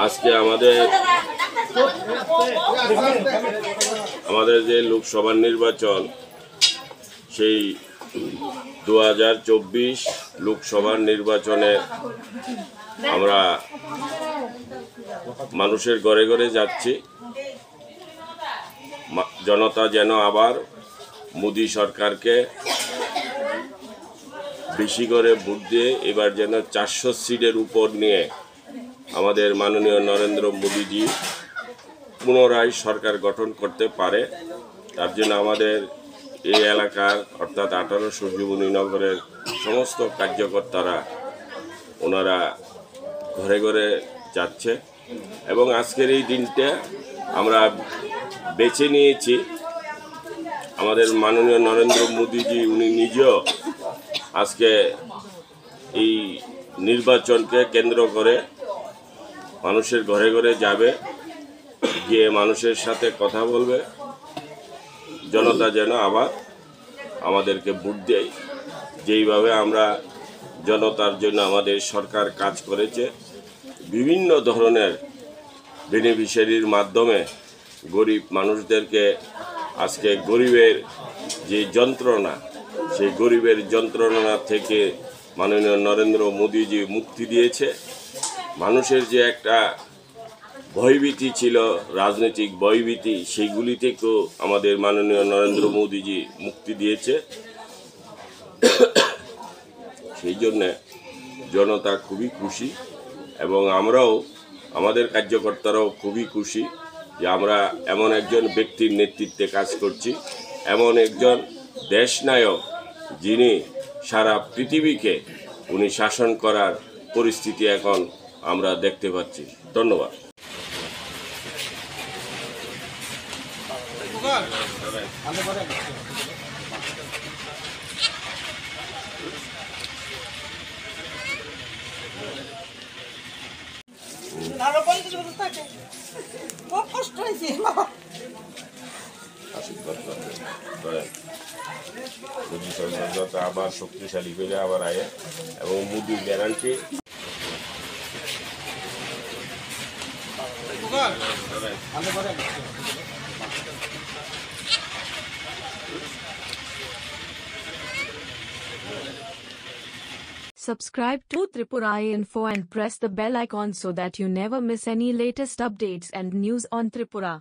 আজকে আমাদের যে লোকসভা নির্বাচন সেই 2024 লোকসভা নির্বাচনে আমরা মানুষের ঘরে ঘরে যাচ্ছি। জনতা যেন আবার মোদি সরকারকে বেশি করে ভোট দিয়ে এবার যেন 400 সিটের উপর নিয়ে আমাদের মাননীয় নরেন্দ্র মোদিজি পুনরায় সরকার গঠন করতে পারে। তার জন্য আমাদের এই এলাকার অর্থাৎ 18 সূর্যমণিনগরের সমস্ত কার্যকর্তারা ওনারা ঘরে ঘরে যাচ্ছে এবং আজকের এই দিনটা আমরা বেছে নিয়েছি। আমাদের মাননীয় নরেন্দ্র মোদিজি উনি নিজেও আজকে এই নির্বাচনকে কেন্দ্র করে মানুষের ঘরে ঘরে যাবে, গিয়ে মানুষের সাথে কথা বলবে। জনতা যেন আবার আমাদেরকে ভোট দেয়। যেইভাবে আমরা জনতার জন্য আমাদের সরকার কাজ করেছে, বিভিন্ন ধরনের বেনিফিশিয়ারির মাধ্যমে গরিব মানুষদেরকে আজকে গরিবের যে যন্ত্রণা, সেই গরিবের যন্ত্রণা থেকে মাননীয় নরেন্দ্র মোদিজি মুক্তি দিয়েছে। মানুষের যে একটা ভয়ভীতি ছিল, রাজনৈতিক ভয়ভীতি, সেইগুলি থেকেও আমাদের মাননীয় নরেন্দ্র মোদিজি মুক্তি দিয়েছে। সেই জন্যে জনতা খুবই খুশি এবং আমরাও, আমাদের কার্যকর্তারাও খুবই খুশি যে আমরা এমন একজন ব্যক্তির নেতৃত্বে কাজ করছি, এমন একজন দেশনায়ক যিনি সারা পৃথিবীকে উনি শাসন করার পরিস্থিতি এখন আমরা দেখতে পাচ্ছি। ধন্যবাদ। আবার শক্তিশালী করে আবার আয় এবং মোদির guarantee. Subscribe to Tripura Info and press the bell icon so that you never miss any latest updates and news on Tripura.